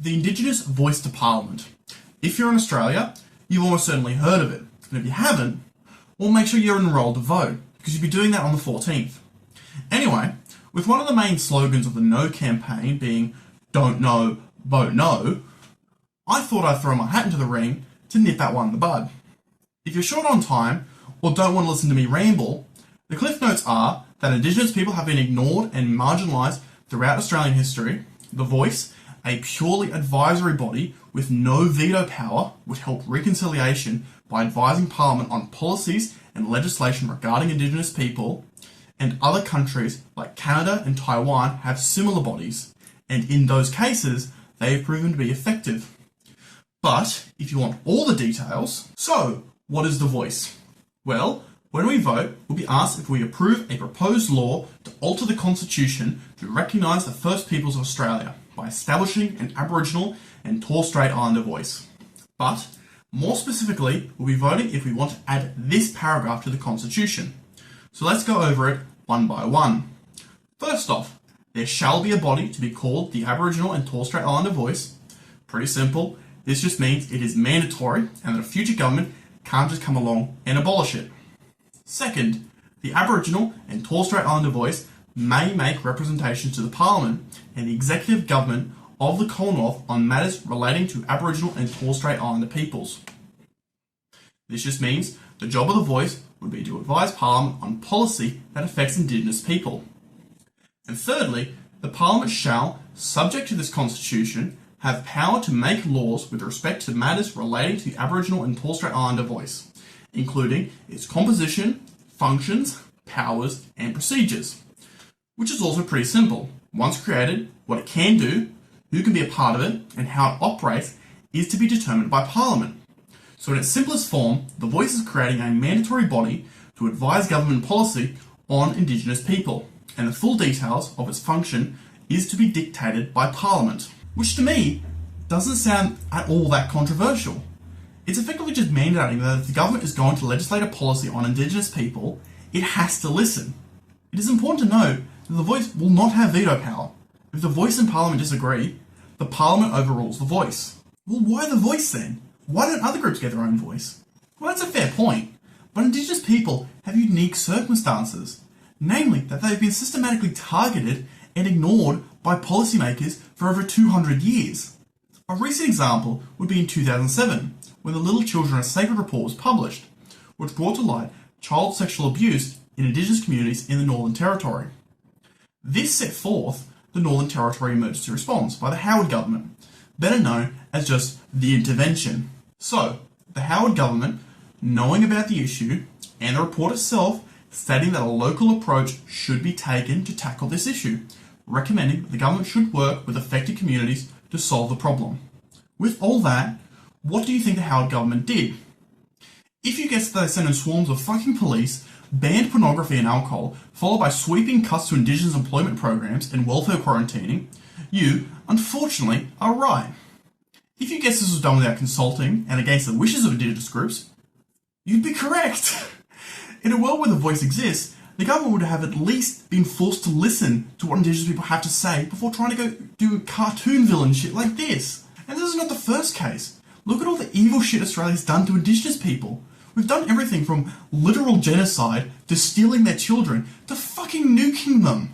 The Indigenous Voice to Parliament. If you're in Australia, you've almost certainly heard of it. And if you haven't, well, make sure you're enrolled to vote, because you'll be doing that on the 14th. Anyway, with one of the main slogans of the No campaign being "Don't know, vote no," I thought I'd throw my hat into the ring to nip that one in the bud. If you're short on time, or don't want to listen to me ramble, the cliff notes are that Indigenous people have been ignored and marginalised throughout Australian history. The Voice, a purely advisory body with no veto power, would help reconciliation by advising Parliament on policies and legislation regarding Indigenous people, and other countries like Canada and Taiwan have similar bodies, and in those cases, they have proven to be effective. But if you want all the details, so what is the Voice? Well, when we vote, we'll be asked if we approve a proposed law to alter the Constitution to recognise the First Peoples of Australia by establishing an Aboriginal and Torres Strait Islander voice. But, more specifically, we'll be voting if we want to add this paragraph to the Constitution. So let's go over it one by one. First off, there shall be a body to be called the Aboriginal and Torres Strait Islander voice. Pretty simple. This just means it is mandatory and that a future government can't just come along and abolish it. Second, the Aboriginal and Torres Strait Islander voice may make representations to the Parliament and the executive government of the Commonwealth on matters relating to Aboriginal and Torres Strait Islander peoples. This just means the job of the Voice would be to advise Parliament on policy that affects Indigenous people. And thirdly, the Parliament shall, subject to this Constitution, have power to make laws with respect to matters relating to the Aboriginal and Torres Strait Islander voice, including its composition, functions, powers, and procedures. Which is also pretty simple. Once created, what it can do, who can be a part of it, and how it operates is to be determined by Parliament. So in its simplest form, the Voice is creating a mandatory body to advise government policy on Indigenous people, and the full details of its function is to be dictated by Parliament. Which to me, doesn't sound at all that controversial. It's effectively just mandating that if the government is going to legislate a policy on Indigenous people, it has to listen. It is important to note that the Voice will not have veto power. If the Voice and Parliament disagree, the Parliament overrules the Voice. Well, why the Voice then? Why don't other groups get their own voice? Well, that's a fair point, but Indigenous people have unique circumstances, namely that they've been systematically targeted and ignored by policymakers for over 200 years. A recent example would be in 2007, when the Little Children Are Sacred report was published, which brought to light child sexual abuse in Indigenous communities in the Northern Territory. This set forth the Northern Territory Emergency Response by the Howard government, better known as just the intervention. So, the Howard government, knowing about the issue, and the report itself stating that a local approach should be taken to tackle this issue, recommending that the government should work with affected communities to solve the problem. With all that, what do you think the Howard government did? If you guessed that they sent in swarms of fucking police, banned pornography and alcohol, followed by sweeping cuts to Indigenous employment programs and welfare quarantining, you, unfortunately, are right. If you guessed this was done without consulting and against the wishes of Indigenous groups, you'd be correct. In a world where the Voice exists, the government would have at least been forced to listen to what Indigenous people have to say before trying to go do cartoon villain shit like this. And this is not the first case. Look at all the evil shit Australia's done to Indigenous people. We've done everything from literal genocide to stealing their children to fucking nuking them.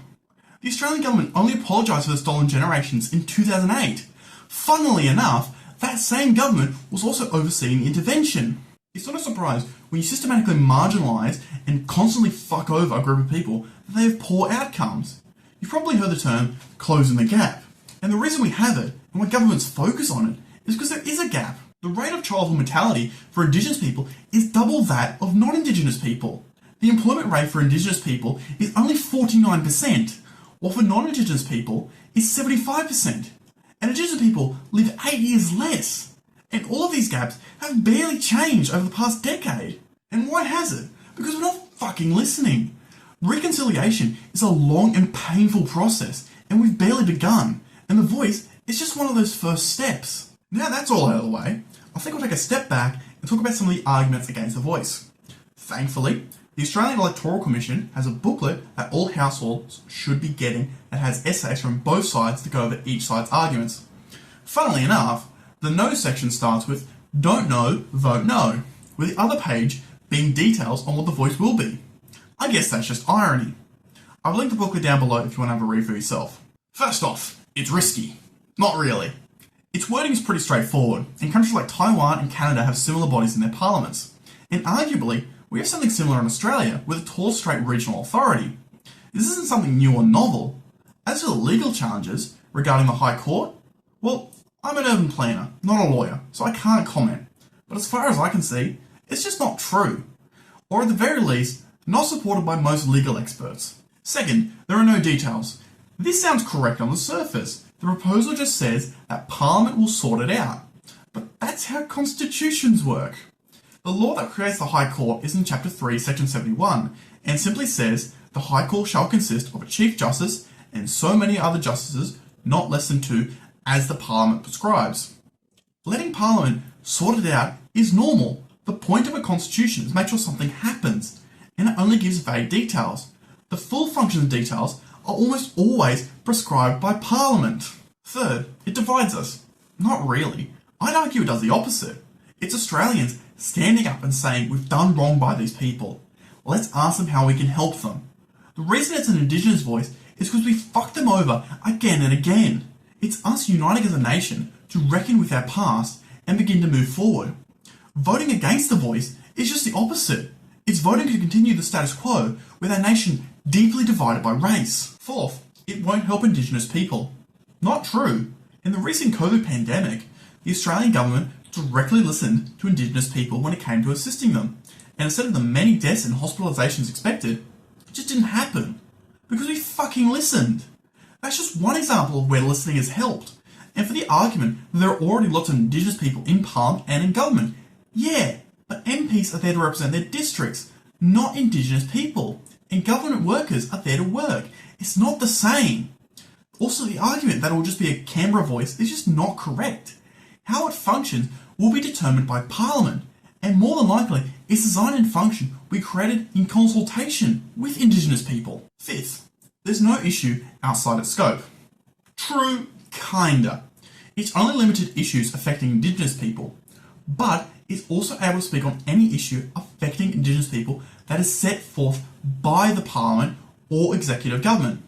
The Australian government only apologised for the stolen generations in 2008. Funnily enough, that same government was also overseeing the intervention. It's not a surprise when you systematically marginalise and constantly fuck over a group of people that they have poor outcomes. You've probably heard the term closing the gap. And the reason we have it, and why governments focus on it, is because there is a gap. The rate of childhood mortality for Indigenous people is double that of non-Indigenous people. The employment rate for Indigenous people is only 49%, while for non-Indigenous people is 75%. And Indigenous people live 8 years less. And all of these gaps have barely changed over the past decade. And why has it? Because we're not fucking listening. Reconciliation is a long and painful process, and we've barely begun. And the Voice is just one of those first steps. Now that's all out of the way, I think I'll take a step back and talk about some of the arguments against the Voice. Thankfully, the Australian Electoral Commission has a booklet that all households should be getting that has essays from both sides to go over each side's arguments. Funnily enough, the no section starts with don't know, vote no, with the other page being details on what the voice will be. I guess that's just irony. I've linked the booklet down below if you want to have a read for yourself. First off, it's risky. Not really. Its wording is pretty straightforward, and countries like Taiwan and Canada have similar bodies in their parliaments. And arguably, we have something similar in Australia with a tall, straight regional authority. This isn't something new or novel. As for the legal challenges regarding the High Court, well, I'm an urban planner, not a lawyer, so I can't comment. But as far as I can see, it's just not true. Or at the very least, not supported by most legal experts. Second, there are no details. This sounds correct on the surface. The proposal just says that Parliament will sort it out. But that's how constitutions work. The law that creates the High Court is in Chapter 3, Section 71, and simply says the High Court shall consist of a Chief Justice and so many other justices, not less than 2, as the Parliament prescribes. Letting Parliament sort it out is normal. The point of a constitution is to make sure something happens, and it only gives vague details. The full functions and details are almost always prescribed by Parliament. Third, it divides us. Not really. I'd argue it does the opposite. It's Australians standing up and saying we've done wrong by these people. Let's ask them how we can help them. The reason it's an Indigenous voice is because we fucked them over again and again. It's us uniting as a nation to reckon with our past and begin to move forward. Voting against the voice is just the opposite. It's voting to continue the status quo with our nation deeply divided by race. Fourth, it won't help Indigenous people. Not true. In the recent COVID pandemic, the Australian government directly listened to Indigenous people when it came to assisting them. And instead of the many deaths and hospitalisations expected, it just didn't happen. Because we fucking listened. That's just one example of where listening has helped. And for the argument that there are already lots of Indigenous people in Parliament and in government, yeah, but MPs are there to represent their districts, not Indigenous people. And government workers are there to work. It's not the same. Also, the argument that it will just be a Canberra voice is just not correct. How it functions will be determined by Parliament, and more than likely, its design and function will be created in consultation with Indigenous people. Fifth, there's no issue outside its scope. True, kinda. It's only limited issues affecting Indigenous people, but it's also able to speak on any issue affecting Indigenous people that is set forth by the Parliament or executive government,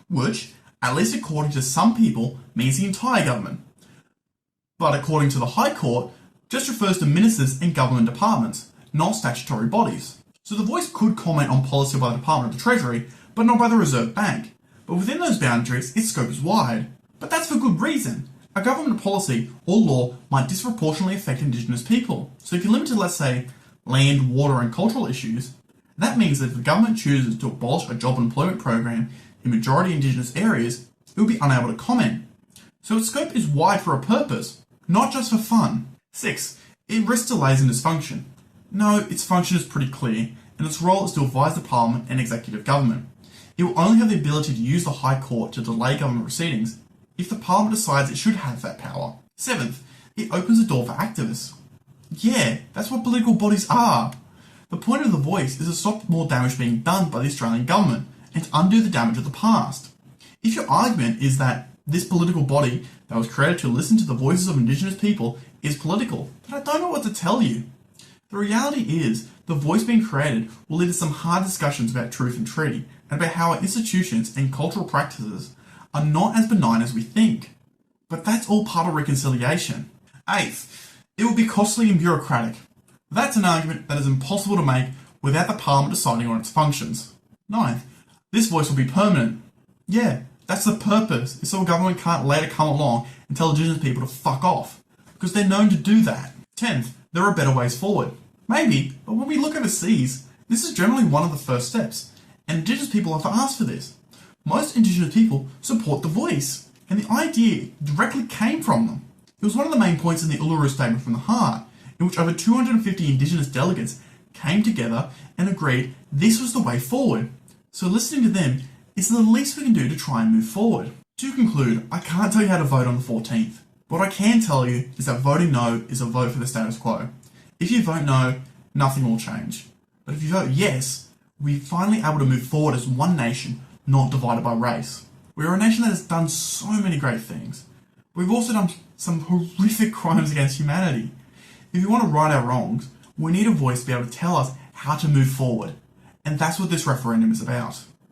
which, at least according to some people, means the entire government. But according to the High Court, just refers to ministers and government departments, not statutory bodies. So the voice could comment on policy by the Department of the Treasury, but not by the Reserve Bank. But within those boundaries, its scope is wide. But that's for good reason. A government policy or law might disproportionately affect Indigenous people. So if you limit to, let's say, land, water and cultural issues, that means that if the government chooses to abolish a job employment program in majority Indigenous areas, it will be unable to comment. So its scope is wide for a purpose, not just for fun. 6. It risks delays and dysfunction. No, its function is pretty clear, and its role is to advise the Parliament and executive government. It will only have the ability to use the High Court to delay government proceedings if the Parliament decides it should have that power. 7th, it opens the door for activists. Yeah, that's what political bodies are. The point of the voice is to stop more damage being done by the Australian government and to undo the damage of the past. If your argument is that this political body that was created to listen to the voices of Indigenous people is political, then I don't know what to tell you. The reality is, the voice being created will lead to some hard discussions about truth and treaty, and about how our institutions and cultural practices are not as benign as we think. But that's all part of reconciliation. 8th, it will be costly and bureaucratic. That's an argument that is impossible to make without the Parliament deciding on its functions. 9th, this voice will be permanent. Yeah, that's the purpose, is so a government can't later come along and tell Indigenous people to fuck off, because they're known to do that. 10th, there are better ways forward. Maybe, but when we look overseas, this is generally one of the first steps, and Indigenous people have asked for this. Most Indigenous people support the voice, and the idea directly came from them. It was one of the main points in the Uluru Statement from the Heart, in which over 250 Indigenous delegates came together and agreed this was the way forward. So listening to them is the least we can do to try and move forward. To conclude, I can't tell you how to vote on the 14th. What I can tell you is that voting no is a vote for the status quo. If you vote no, nothing will change. But if you vote yes, we're finally able to move forward as one nation, not divided by race. We are a nation that has done so many great things. We've also done some horrific crimes against humanity. If you want to right our wrongs, we need a voice to be able to tell us how to move forward. And that's what this referendum is about.